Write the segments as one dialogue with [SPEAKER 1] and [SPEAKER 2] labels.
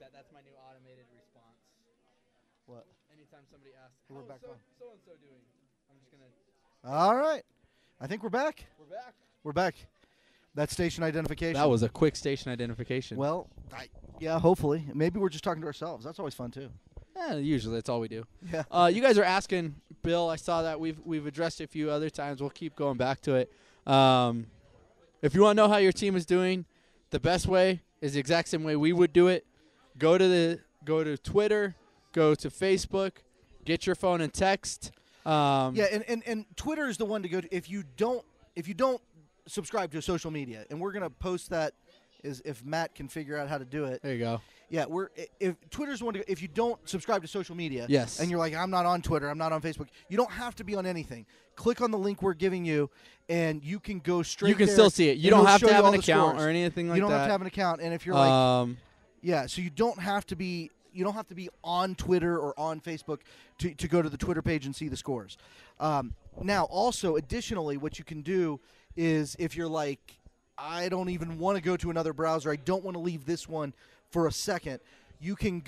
[SPEAKER 1] that. That's my new automated response.
[SPEAKER 2] What?
[SPEAKER 1] Anytime somebody asks,
[SPEAKER 2] We're back on.
[SPEAKER 1] so-and-so doing? I'm just going to.
[SPEAKER 2] All right. I think we're back.
[SPEAKER 1] We're back.
[SPEAKER 2] We're back. That's station identification.
[SPEAKER 1] That was a quick station identification.
[SPEAKER 2] Well, yeah, hopefully. Maybe we're just talking to ourselves. That's always fun, too.
[SPEAKER 1] Usually that's all we do.
[SPEAKER 2] Yeah.
[SPEAKER 1] You guys are asking, Bill, I saw that we've addressed it a few other times. We'll keep going back to it. If you want to know how your team is doing, the best way is the exact same way we would do it. Go to Twitter, go to Facebook, get your phone and text.
[SPEAKER 2] And Twitter is the one to go to if you don't subscribe to social media, and we're gonna post that if Matt can figure out how to do it.
[SPEAKER 1] There you go.
[SPEAKER 2] Yeah, if Twitter's the one to go, if you don't subscribe to social media,
[SPEAKER 1] yes,
[SPEAKER 2] and you're like, I'm not on Twitter, I'm not on Facebook, you don't have to be on anything. Click on the link we're giving you, and you can go straight.
[SPEAKER 1] You can
[SPEAKER 2] there,
[SPEAKER 1] still see it. You don't have to have an account or anything like that.
[SPEAKER 2] You don't have to have an account, and if you're so you don't have to be. You don't have to be on Twitter or on Facebook to go to the Twitter page and see the scores. Now, also, additionally, what you can do is if you're like, I don't even want to go to another browser, I don't want to leave this one for a second, you can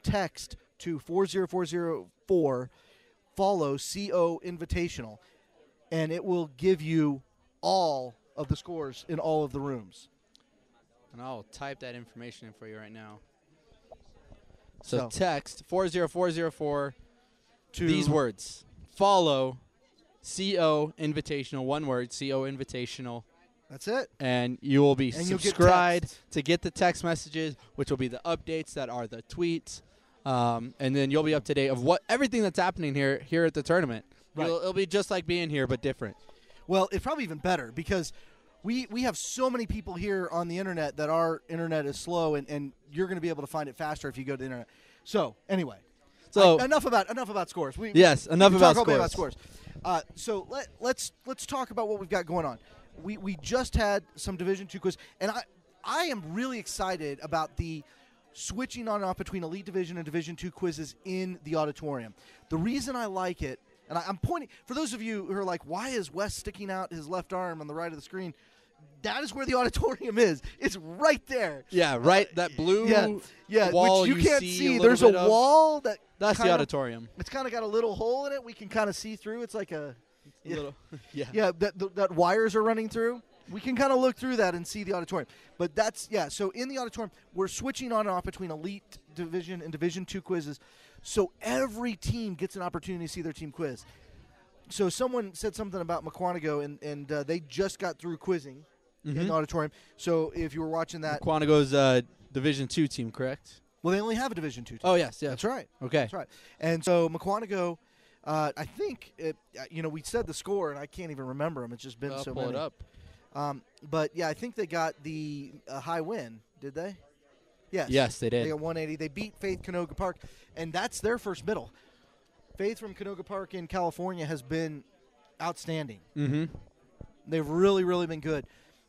[SPEAKER 2] text to 40404, follow CO Invitational, and it will give you all of the scores in all of the rooms.
[SPEAKER 1] And I'll type that information in for you right now. So text 40404 to these words. Follow CO Invitational, one word, CO Invitational.
[SPEAKER 2] That's it.
[SPEAKER 1] And you will be subscribed to get the text messages, which will be the updates that are the tweets. And then you'll be up to date of everything that's happening here at the tournament. Right. It'll be just like being here, but different.
[SPEAKER 2] Well, it's probably even better because we have so many people here on the internet that our internet is slow, and you're going to be able to find it faster if you go to the internet. So anyway, enough about scores.
[SPEAKER 1] Enough about
[SPEAKER 2] scores. So let's talk about what we've got going on. We just had some Division II quiz, and I am really excited about the switching on and off between Elite Division and Division II quizzes in the auditorium. The reason I like it, and I'm pointing for those of you who are like, why is Wes sticking out his left arm on the right of the screen? That is where the auditorium is. It's right there.
[SPEAKER 1] Yeah, right. That blue wall
[SPEAKER 2] which you can't see.
[SPEAKER 1] There's
[SPEAKER 2] a wall
[SPEAKER 1] that's the auditorium.
[SPEAKER 2] It's kind of got a little hole in it. We can kind of see through. It's like a
[SPEAKER 1] little.
[SPEAKER 2] That wires are running through. We can kind of look through that and see the auditorium. But so in the auditorium, we're switching on and off between Elite Division and Division II quizzes. So every team gets an opportunity to see their team quiz. So someone said something about Mukwonago, and they just got through quizzing in the auditorium. So if you were watching that.
[SPEAKER 1] Mukwonago's Division II team, correct?
[SPEAKER 2] Well, they only have a Division II team.
[SPEAKER 1] Oh, yes.
[SPEAKER 2] That's right.
[SPEAKER 1] Okay.
[SPEAKER 2] That's right. And so Mukwonago, I think, we said the score, and I can't even remember them. It's just been so many.
[SPEAKER 1] Pull it up.
[SPEAKER 2] But, yeah, I think they got the high win. Did they? Yes.
[SPEAKER 1] Yes, they did.
[SPEAKER 2] They got 180. They beat Faith Canoga Park, and that's their first middle. Faith from Canoga Park in California has been outstanding.
[SPEAKER 1] Mm-hmm.
[SPEAKER 2] They've really, really been good.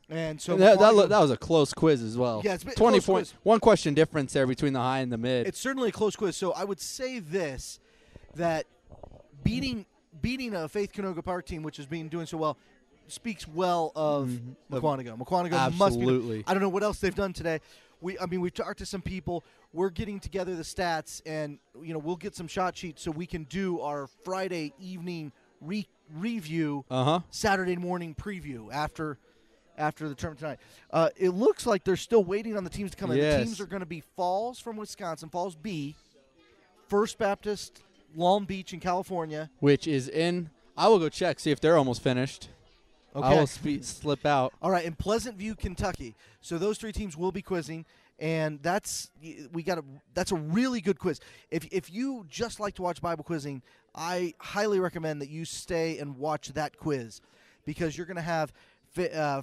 [SPEAKER 2] And so
[SPEAKER 1] that was a close quiz as well.
[SPEAKER 2] Yeah, it's been
[SPEAKER 1] 20 points. One question difference there between the high and the mid.
[SPEAKER 2] It's certainly a close quiz. So I would say this, that beating a Faith Canoga Park team, which has been doing so well, speaks well of Mukwonago. Mukwonago must be. I don't know what else they've done today. We've talked to some people. We're getting together the stats, and we'll get some shot sheets so we can do our Friday evening review, Saturday morning preview after the tournament tonight. It looks like they're still waiting on the teams to come in. The teams are going to be Falls from Wisconsin, Falls B, First Baptist, Long Beach in California.
[SPEAKER 1] Which is in – I will go check, see if they're almost finished. Okay. I will slip out.
[SPEAKER 2] All right, in Pleasant View, Kentucky. So those three teams will be quizzing, and that's a really good quiz. If you just like to watch Bible quizzing, I highly recommend that you stay and watch that quiz because you're going to have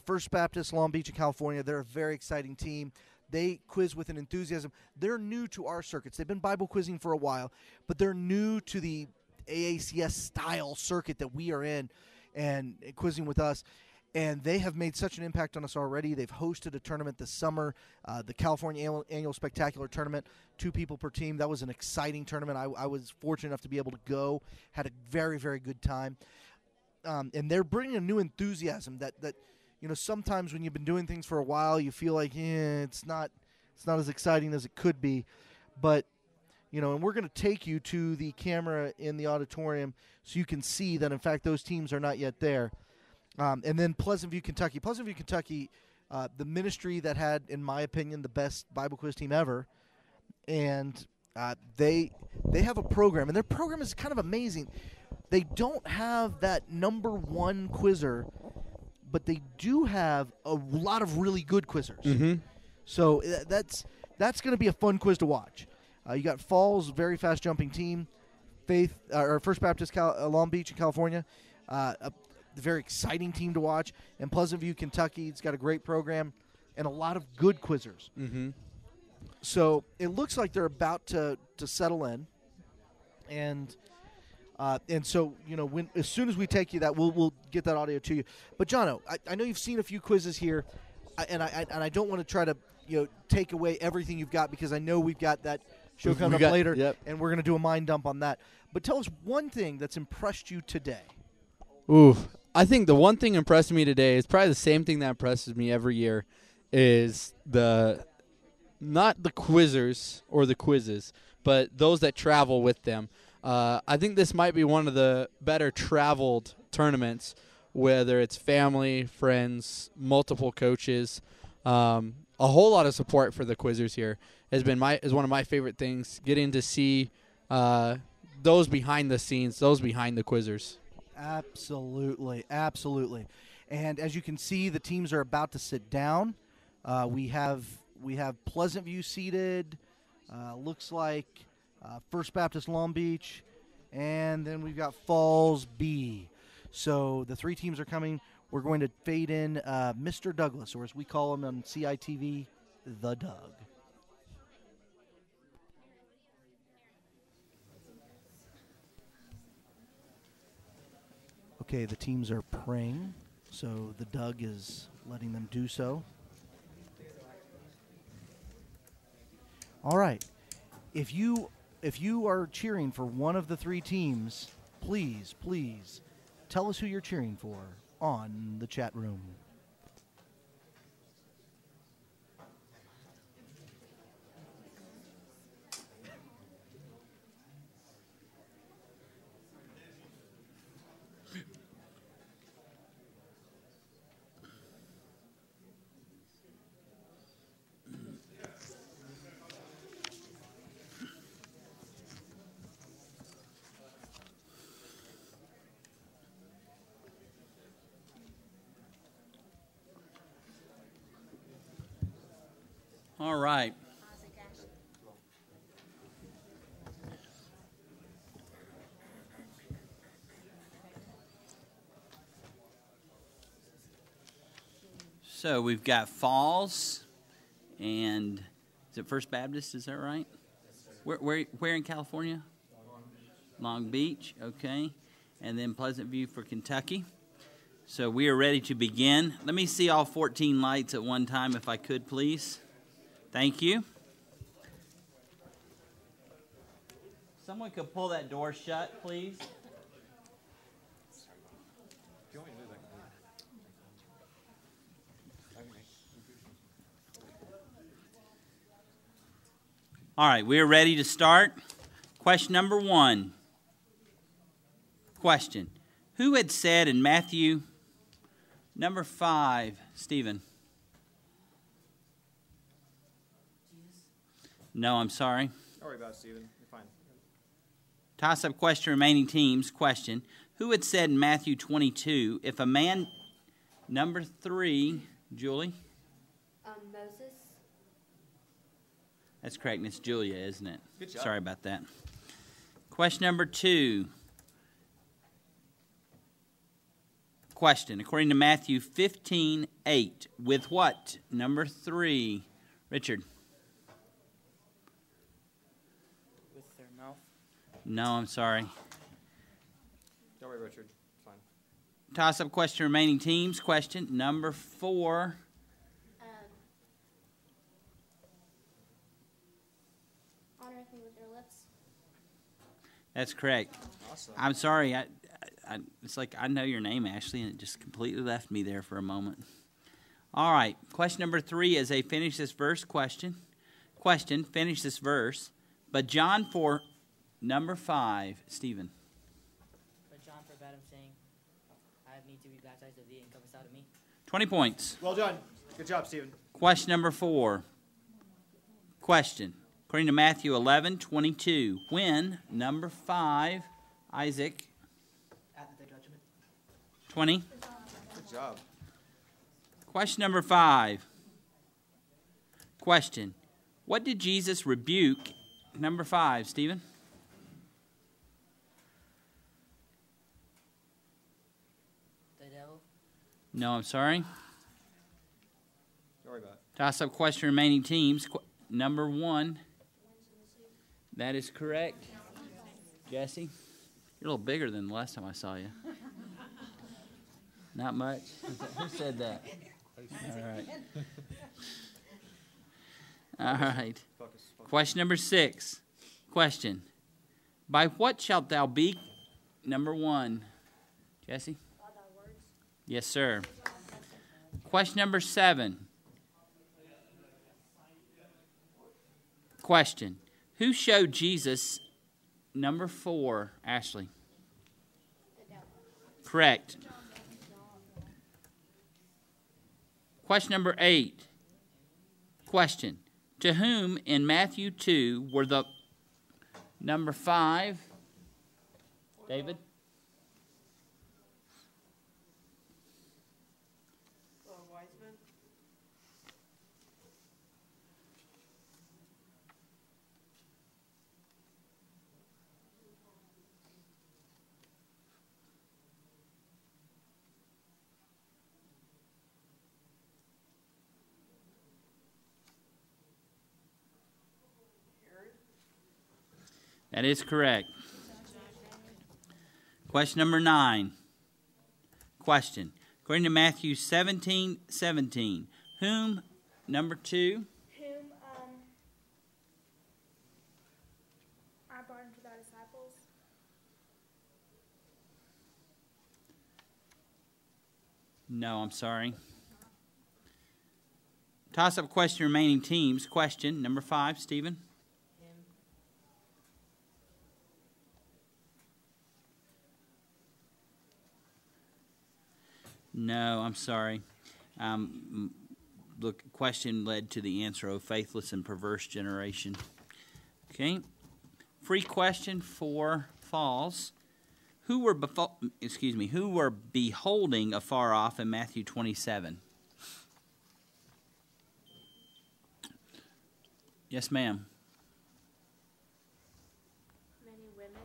[SPEAKER 2] First Baptist, Long Beach in California. They're a very exciting team. They quiz with an enthusiasm. They're new to our circuits. They've been Bible quizzing for a while, but they're new to the AACS-style circuit that we are in and quizzing with us. And they have made such an impact on us already. They've hosted a tournament this summer, the California Annual Spectacular Tournament, 2 people per team. That was an exciting tournament. I was fortunate enough to be able to go, had a very, very good time. And they're bringing a new enthusiasm that sometimes when you've been doing things for a while, you feel like, it's not It's not as exciting as it could be, but and we're going to take you to the camera in the auditorium so you can see that, in fact, those teams are not yet there. And then Pleasant View, Kentucky. Pleasant View, Kentucky, the ministry that had, in my opinion, the best Bible quiz team ever. And they have a program, and their program is kind of amazing. They don't have that number one quizzer, but they do have a lot of really good quizzers.
[SPEAKER 1] Mm-hmm.
[SPEAKER 2] So that's going to be a fun quiz to watch. You got Falls, very fast jumping team. First Baptist Long Beach in California, a very exciting team to watch. And Pleasant View, Kentucky, it's got a great program and a lot of good quizzers.
[SPEAKER 1] Mm-hmm.
[SPEAKER 2] So it looks like they're about to settle in, and so as soon as we take you that, we'll get that audio to you. But Jono, I know you've seen a few quizzes here, and I don't want to try to take away everything you've got, because I know we've got that show coming up later,
[SPEAKER 1] yep.
[SPEAKER 2] And we're going to do a mind dump on that. But tell us one thing that's impressed you today.
[SPEAKER 1] Ooh, I think the one thing impressed me today is probably the same thing that impresses me every year, is not the quizzers or the quizzes, but those that travel with them. I think this might be one of the better traveled tournaments, whether it's family, friends, multiple coaches. A whole lot of support for the quizzers here is one of my favorite things, getting to see those behind the scenes, those behind the quizzers.
[SPEAKER 2] Absolutely, absolutely. And as you can see, the teams are about to sit down. We have Pleasant View seated, looks like First Baptist Long Beach, and then we've got Falls B. So the three teams are coming. We're going to fade in Mr. Douglas, or as we call him on CI TV, the Doug. Okay, the teams are praying, so the Doug is letting them do so. All right. If you are cheering for one of the three teams, please tell us who you're cheering for on the chat room.
[SPEAKER 3] All right. So we've got Falls, and is it First Baptist? Is that right? Where in California? Long Beach. Okay, and then Pleasant View for Kentucky. So we are ready to begin. Let me see all 14 lights at one time, if I could, please. Thank you. Someone could pull that door shut, please. All right, we are ready to start. Question number 1. Question. Who had said in Matthew number 5, Stephen? No, I'm sorry.
[SPEAKER 4] Don't worry about it, Stephen. You're fine.
[SPEAKER 3] Toss-up question, remaining teams. Question. Who had said in Matthew 22, if a man... Number 3, Julie?
[SPEAKER 5] Moses.
[SPEAKER 3] That's correct, and it's Julia, isn't it?
[SPEAKER 4] Good job.
[SPEAKER 3] Sorry about that. Question number 2. Question. According to Matthew 15:8, with what? Number 3, Richard?
[SPEAKER 4] With their mouth.
[SPEAKER 3] No, I'm sorry.
[SPEAKER 4] Don't worry, Richard. It's fine.
[SPEAKER 3] Toss-up question, remaining teams. Question number 4.
[SPEAKER 5] Honor me with your lips.
[SPEAKER 3] That's correct.
[SPEAKER 4] Awesome.
[SPEAKER 3] I'm sorry. It's like I know your name, Ashley, and it just completely left me there for a moment. All right. Question number 3 as they finish this first question. Question, finish this verse. But John for number 5, Stephen.
[SPEAKER 6] But John forbade him, saying, I have need to be baptized of thee, and comest out of me.
[SPEAKER 3] 20 points.
[SPEAKER 4] Well done. Good job, Stephen.
[SPEAKER 3] Question number 4. Question. According to Matthew 11:22, when, number 5, Isaac.
[SPEAKER 6] At the judgment.
[SPEAKER 3] 20.
[SPEAKER 4] Good job.
[SPEAKER 3] Question number 5. Question. What did Jesus rebuke? Number 5, Stephen.
[SPEAKER 6] The devil.
[SPEAKER 3] No, I'm sorry.
[SPEAKER 4] Don't worry about it.
[SPEAKER 3] Toss up question remaining teams. Number 1. That is correct. Jesse, you're a little bigger than the last time I saw you. Not much. Who said that? All right. All right.
[SPEAKER 4] Focus.
[SPEAKER 3] Question number 6. Question. By what shalt thou be? Number 1. Jesse?
[SPEAKER 5] By thy words.
[SPEAKER 3] Yes, sir. Question number 7. Question. Who showed Jesus? Number 4. Ashley.
[SPEAKER 5] The devil.
[SPEAKER 3] Correct. Question number 8. Question. To whom in Matthew 2 were the number 5? David?
[SPEAKER 7] Wise men.
[SPEAKER 5] 'Cause
[SPEAKER 3] That is correct. Question number 9. Question. According to Matthew 17:17, whom, number 2?
[SPEAKER 8] Whom I brought him to thy disciples.
[SPEAKER 3] No, I'm sorry. Toss up question remaining teams. Question number 5, Stephen.
[SPEAKER 6] Him.
[SPEAKER 3] No, I'm sorry. The question led to the answer, O faithless and perverse generation. Okay. Free question for Falls. Who were beholding afar off in Matthew 27? Yes, ma'am.
[SPEAKER 8] Many women.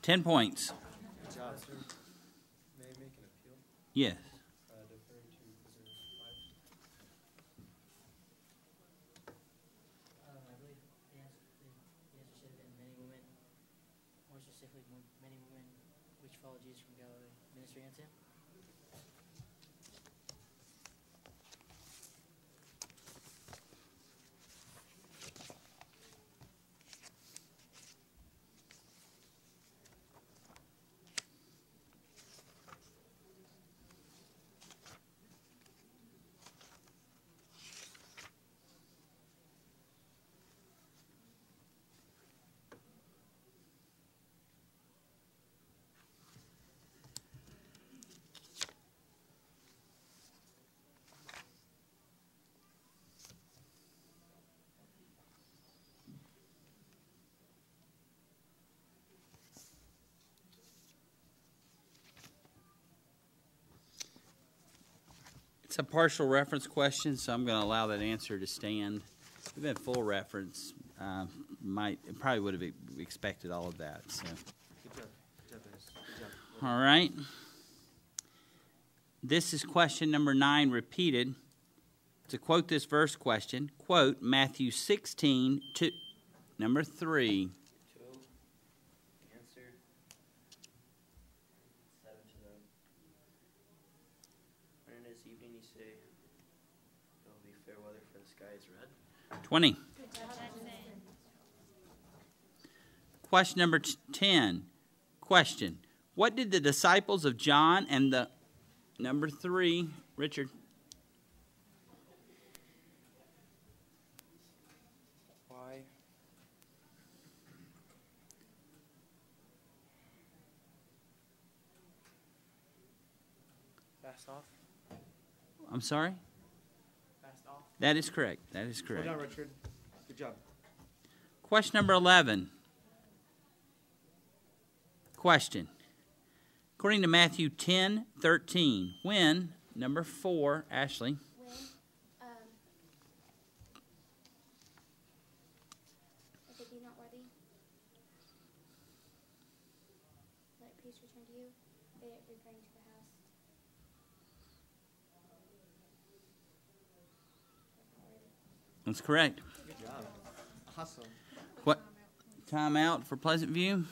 [SPEAKER 3] $10 points.
[SPEAKER 4] Good job. May I make an appeal?
[SPEAKER 3] Yes.
[SPEAKER 4] Defer to preserve life.
[SPEAKER 6] I believe the answer should have been many women, more specifically, many women which followed Jesus from Galilee, ministering unto him.
[SPEAKER 3] It's a partial reference question, so I'm going to allow that answer to stand. If it had been full reference, probably would have expected all of that. So.
[SPEAKER 4] Good job. Good job, Dennis. Good job.
[SPEAKER 3] All right. This is question number 9 repeated. To quote this verse question, quote Matthew 16, number 3.
[SPEAKER 6] Answer. 7 to them. When it is evening, you say,
[SPEAKER 4] be fair weather for the sky is red.
[SPEAKER 3] 20. Question number 10. Question. What did the disciples of John and the number 3, Richard?
[SPEAKER 4] Why? Fast off.
[SPEAKER 3] I'm sorry?
[SPEAKER 4] Fast off.
[SPEAKER 3] That is correct. That is
[SPEAKER 4] Well
[SPEAKER 3] correct.
[SPEAKER 4] done, Richard. Good job.
[SPEAKER 3] Question number 11. Question. According to Matthew 10:13, when, number 4, Ashley,
[SPEAKER 5] When, if it be not worthy, let peace return to you. They are referring to the house.
[SPEAKER 3] that's correct.
[SPEAKER 4] Good job. Awesome.
[SPEAKER 3] What? Time out for Pleasant View.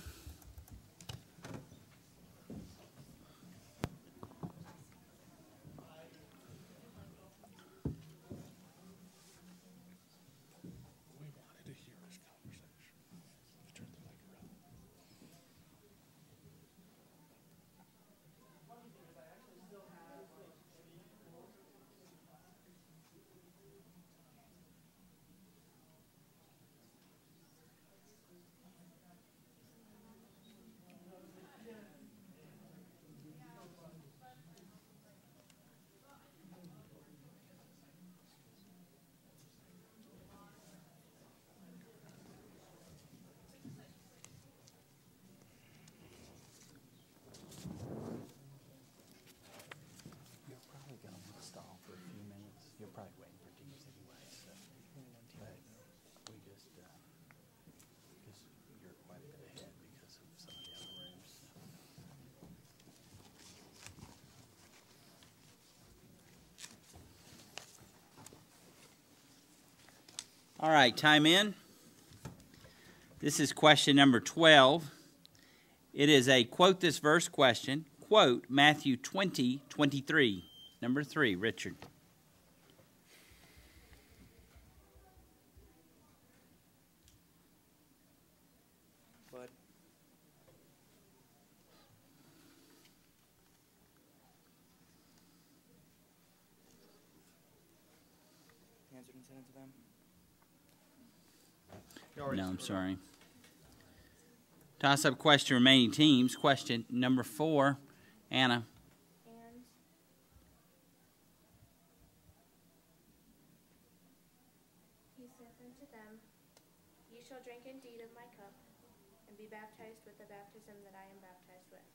[SPEAKER 9] You're probably going to stall for a few minutes. You're probably waiting for teams anyway, so. But we just, because you're quite a bit ahead because of some of the other rooms.
[SPEAKER 3] All right, time in. This is question number 12. It is a quote this verse question. Quote Matthew 20:23. Number 3, Richard.
[SPEAKER 4] Bud. Answered and sent it to them.
[SPEAKER 3] No, I'm sorry. Toss-up question, remaining teams. Question number 4, Anna.
[SPEAKER 5] And he saith unto them, Ye shall drink indeed of my cup, and be baptized with the baptism that I am baptized with.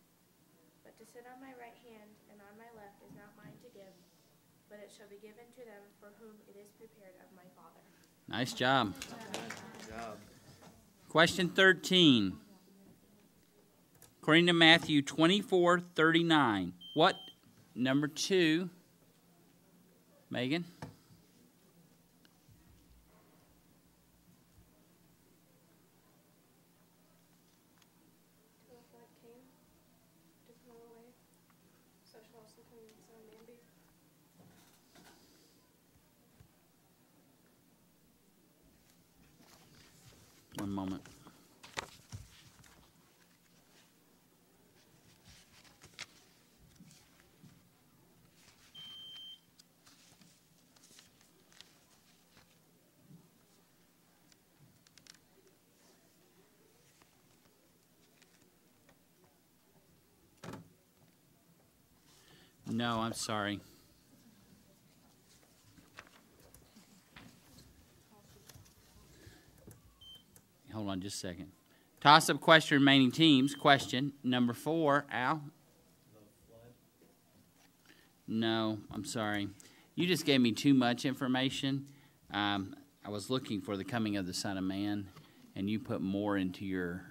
[SPEAKER 5] But to sit on my right hand and on my left is not mine to give, but it shall be given to them for whom it is prepared of my Father.
[SPEAKER 3] Nice job.
[SPEAKER 4] Good job.
[SPEAKER 3] Question 13. According to Matthew 24:39, what, number 2, Megan?
[SPEAKER 8] Till the flood came to blow away, so shall also come the Son of Man be.
[SPEAKER 3] One moment. No, I'm sorry. Hold on just a second. Toss-up question, remaining teams. Question number 4, Al. No, I'm sorry. You just gave me too much information. I was looking for the coming of the Son of Man, and you put more into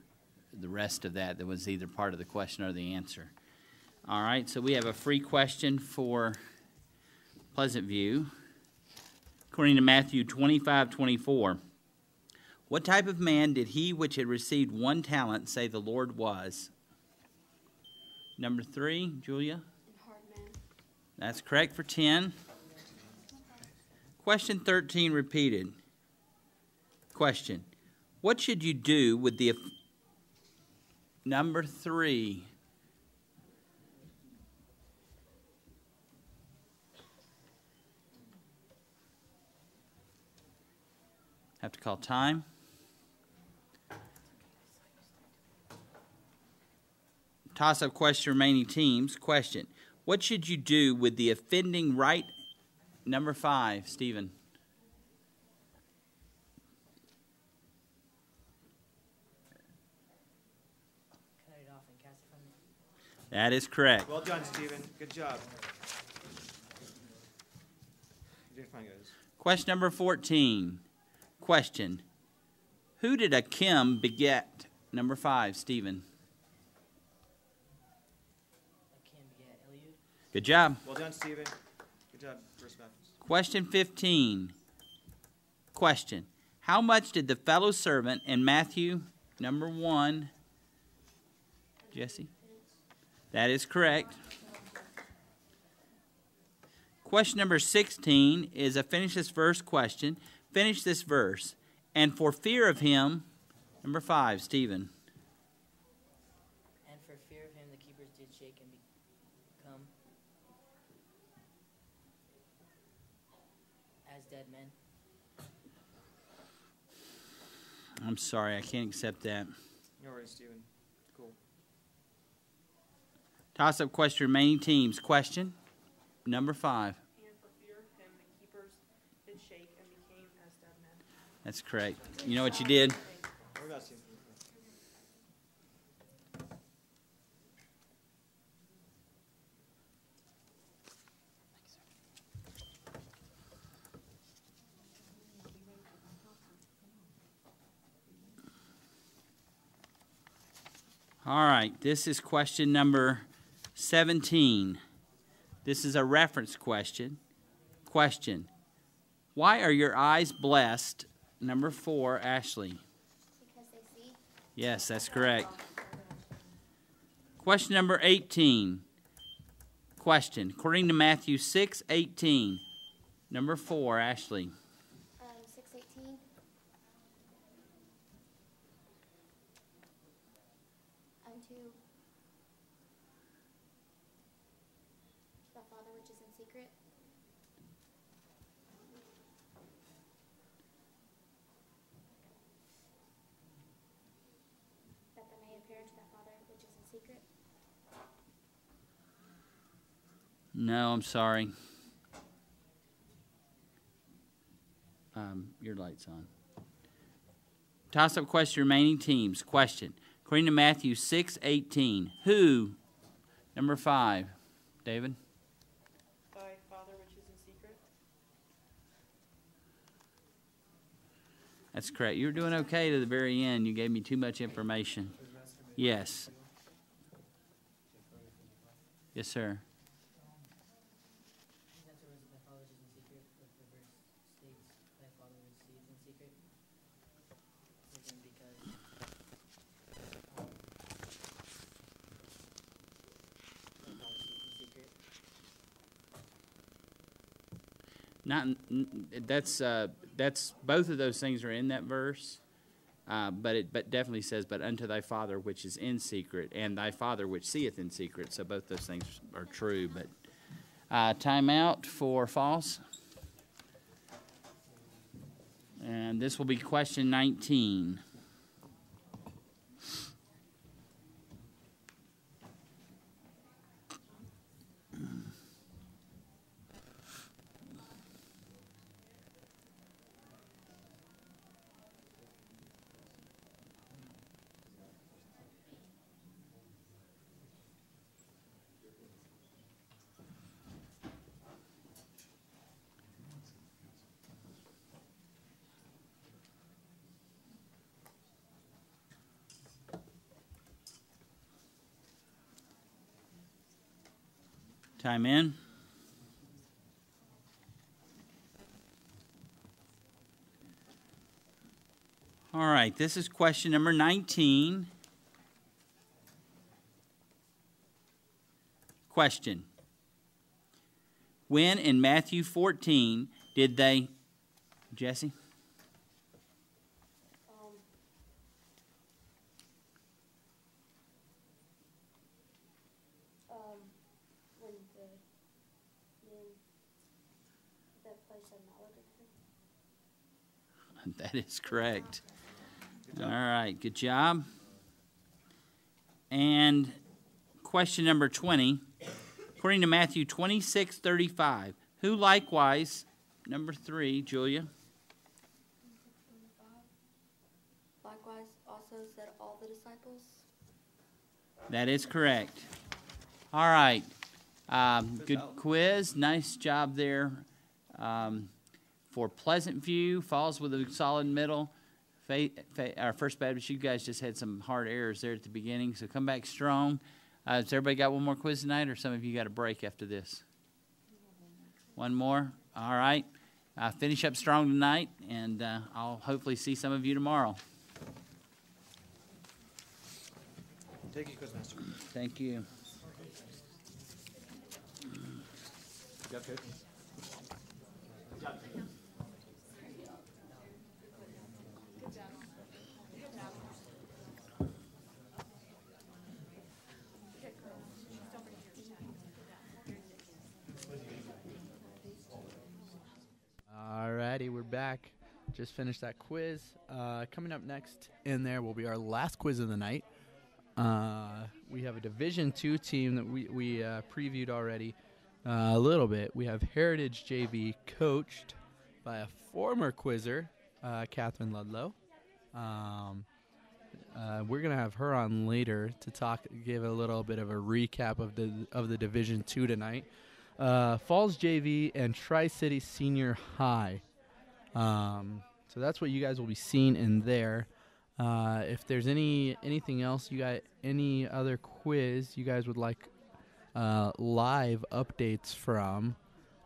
[SPEAKER 3] the rest of that was either part of the question or the answer. All right, so we have a free question for Pleasant View. According to Matthew 25:24, what type of man did he which had received 1 talent say the Lord was? Number 3, Julia.
[SPEAKER 8] And hard man.
[SPEAKER 3] That's correct for 10. Question 13 repeated. Question. What should you do with the number 3? Have to call time. Toss-up question, remaining teams. Question. What should you do with the offending right number 5, Stephen?
[SPEAKER 6] Cut it off and cast it from it.
[SPEAKER 3] That is correct.
[SPEAKER 4] Well done, Stephen. Good job. You did fine, guys.
[SPEAKER 3] Question number 14. Question. Who did Akim beget? Number 5, Stephen.
[SPEAKER 6] Akim begat Eliud.
[SPEAKER 3] Good job.
[SPEAKER 4] Well done, Stephen. Good job, First Baptist.
[SPEAKER 3] Question 15. Question. How much did the fellow servant in Matthew, number 1, Jesse? That is correct. Question number 16 is a finish this verse question. Finish this verse. And for fear of him, number 5, Stephen.
[SPEAKER 6] And for fear of him, the keepers did shake and become as dead men.
[SPEAKER 3] I'm sorry, I can't accept that.
[SPEAKER 4] No worries, Stephen. Cool.
[SPEAKER 3] Toss-up question, remaining teams. Question number 5.
[SPEAKER 7] And for fear of him, the keepers did shake and became as dead men.
[SPEAKER 3] That's correct. You know what you did?
[SPEAKER 4] What about Stephen?
[SPEAKER 3] All right, this is question number 17. This is a reference question. Question. Why are your eyes blessed? Number 4, Ashley.
[SPEAKER 5] Because they see.
[SPEAKER 3] Yes, that's correct. Question number 18. Question. According to Matthew 6:18. Number 4, Ashley.
[SPEAKER 5] 6:18. Unto the Father which is in secret. That they may appear to the Father which is in secret.
[SPEAKER 3] No, I'm sorry. Your light's on. Toss-up question, remaining teams. Question. According to Matthew 6:18, who? Number 5, David.
[SPEAKER 7] Thy Father which is in secret.
[SPEAKER 3] That's correct. You were doing okay to the very end. You gave me too much information. Yes. Yes, sir.
[SPEAKER 6] That's the words of thy Father which is in secret, but the verse states, thy Father which seeth in secret. Written because thy Father seeth in secret.
[SPEAKER 3] That's both of those things are in that verse, but it definitely says, but unto thy Father which is in secret, and thy Father which seeth in secret. So both those things are true. But timeout for false, and this will be question 19. Time in. All right, this is question number 19. Question. When in Matthew 14 did they Jesse?
[SPEAKER 5] When the name that place I'm not looking for.
[SPEAKER 3] That is correct. All right, good job. And question number 20. According to Matthew 26:35, who likewise, number 3, Julia,
[SPEAKER 5] Likewise, also said all the disciples.
[SPEAKER 3] that is correct. All right. Good quiz. Nice job there. For Pleasant View, Falls with a solid middle. Our First Baptist, you guys just had some hard errors there at the beginning, so come back strong. Has everybody got one more quiz tonight, or some of you got a break after this? One more? All right. Finish up strong tonight, and I'll hopefully see some of you tomorrow.
[SPEAKER 4] Thank you, Quizmaster.
[SPEAKER 3] Thank you.
[SPEAKER 1] Alrighty, we're back. Just finished that quiz. Coming up next in there will be our last quiz of the night. We have a Division II team that we previewed already a little bit. We have Heritage JV coached by a former quizzer, Catherine Ludlow. We're gonna have her on later to give a little bit of a recap of the Division II tonight. Falls JV and Tri-City Senior High. So that's what you guys will be seeing in there. If there's anything else, you got any other quiz you guys would like live updates from,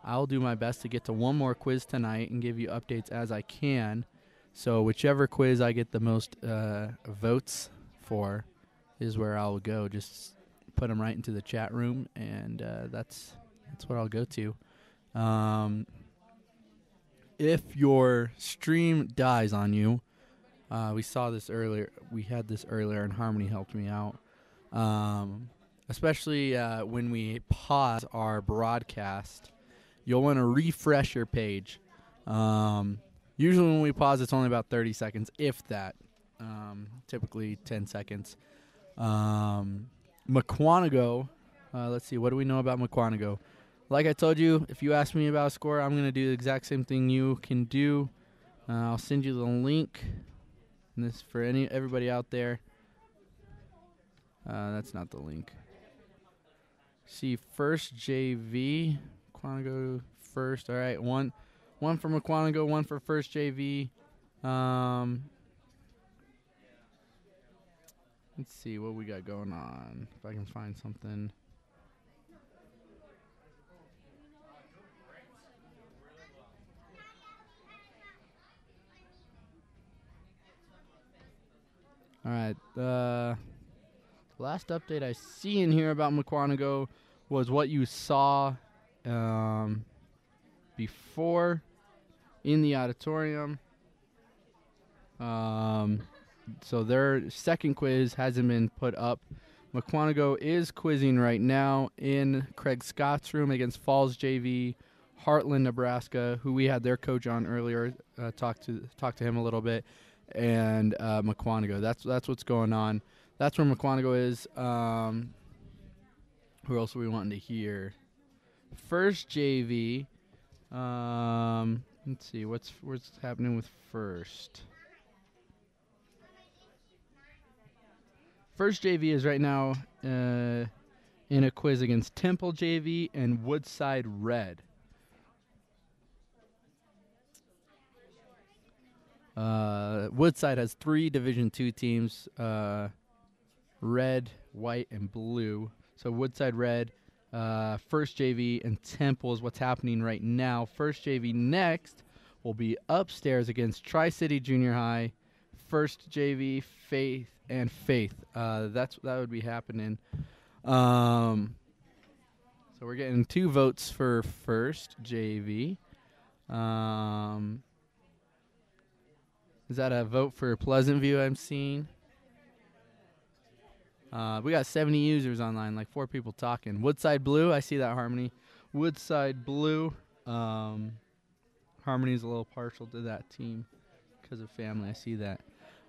[SPEAKER 1] I'll do my best to get to one more quiz tonight and give you updates as I can. So whichever quiz I get the most votes for is where I'll go. Just put them right into the chat room, and that's what I'll go to. If your stream dies on you, we saw this earlier. We had this earlier, and Harmony helped me out. Especially when we pause our broadcast, you'll want to refresh your page. Usually when we pause, it's only about 30 seconds, if that. Typically 10 seconds. McQuanago, let's see, what do we know about McQuanago? Like I told you, if you ask me about a score, I'm going to do the exact same thing you can do. I'll send you the link. And this for everybody out there. That's not the link. See, first JV. McQuanago first. All right, one for McQuanago, one for first JV. Let's see what we got going on. If I can find something. All right. Last update I see in here about McQuanago was what you saw before in the auditorium. So their second quiz hasn't been put up. McQuanago is quizzing right now in Craig Scott's room against Falls JV, Heartland, Nebraska, who we had their coach on earlier. Talked to him a little bit. And McQuanago. That's what's going on. That's where McQuanago is. Who else are we wanting to hear? First JV. Let's see what's happening with first. First JV is right now in a quiz against Temple JV and Woodside Red. Woodside has 3 Division II teams, red, white, and blue. So Woodside Red, First JV, and Temple is what's happening right now. First JV next will be upstairs against Tri-City Junior High, First JV, Faith, and Faith. That would be happening. So we're getting 2 votes for First JV. Is that a vote for Pleasant View I'm seeing? We got 70 users online, like 4 people talking. Woodside Blue, I see that, Harmony. Woodside Blue. Harmony's a little partial to that team because of family. I see that.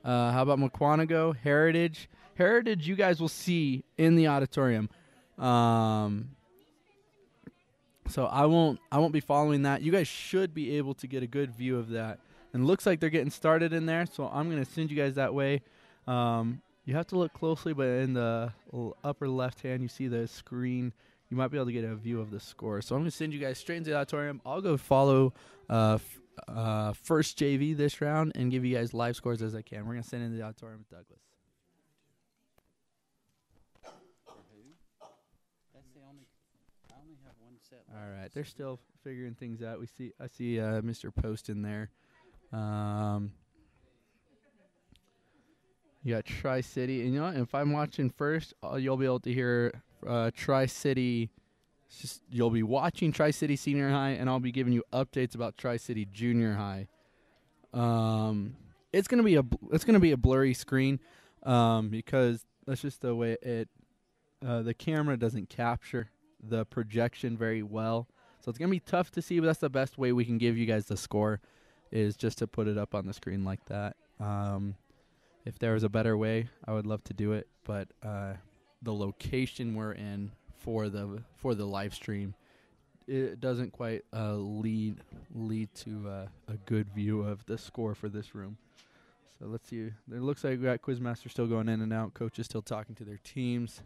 [SPEAKER 1] How about Mukwonago? Heritage. Heritage, you guys will see in the auditorium. So I won't be following that. You guys should be able to get a good view of that. And it looks like they're getting started in there, so I'm going to send you guys that way. You have to look closely, but in the upper left hand, you see the screen. You might be able to get a view of the score. So I'm going to send you guys straight into the auditorium. I'll go follow First JV this round and give you guys live scores as I can. We're going to send into the auditorium with Douglas. All right, they're still figuring things out. I see Mr. Post in there. You got Tri-City, and you know what? If I'm watching first, you'll be able to hear Tri-City. You'll be watching Tri-City Senior High, and I'll be giving you updates about Tri-City Junior High. It's gonna be a blurry screen because that's just the way the camera doesn't capture the projection very well, so it's gonna be tough to see. But that's the best way we can give you guys the score, is just to put it up on the screen like that. If there was a better way, I would love to do it, but the location we're in for the live stream, it doesn't quite lead to a good view of the score for this room. So let's see. It looks like we got Quizmaster still going in and out. Coach is still talking to their teams.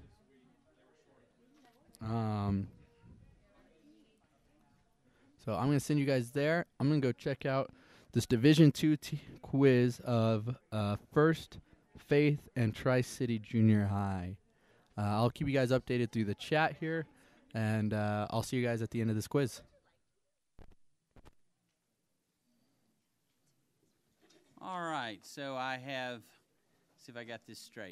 [SPEAKER 1] So I'm going to send you guys there. I'm going to go check out this Division II quiz of First, Faith, and Tri-City Junior High. I'll keep you guys updated through the chat here, and I'll see you guys at the end of this quiz.
[SPEAKER 3] All right, so I have, see if I got this straight.